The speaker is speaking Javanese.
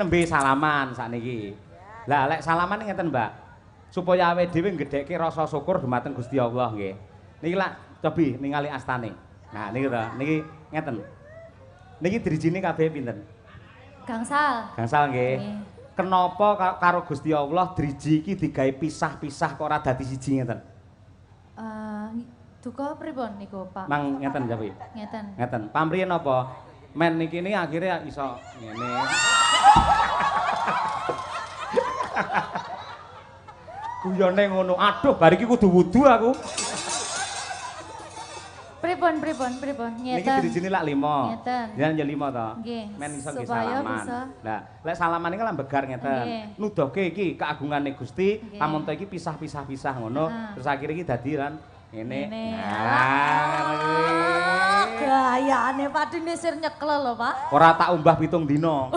nembe salaman sakniki. Lah lek salaman ngeten, Mbak. Supaya awake dhewe nggedhekke rasa syukur dumateng Gusti Allah nggih. Niki lak cobi ningali astane. Nah niki to, niki ngeten. Niki drijine kabeh pinten? Gangsal. Gangsal nggih. Kenapa karo Gusti Allah driji iki digawe pisah-pisah kok ora dadi siji ngeten? Duka pripun niku, Pak? Mang ngeten cobi. Ngeten. Ngeten. Pamrih napa? Men niki ini akhirnya iso ngene. Guyone ngono. Aduh, bar iki kudu wudu aku. Pripun? Ngeten. Niki dirijine lak 5. Ngeten. Jangan ya 5 to. Nggih. Men iso nggih Supaya salaman. bisa. Lah, lek salaman iki lambegar ngeten. Nggih. Nuduhke iki keagungane Gusti, Nggih. pamunta iki pisah-pisah ngono, terus akhire iki dadi lan ngene. Gayane Pak Dinisir nyekel lho, Pak. Ora tak umbah 7 dina.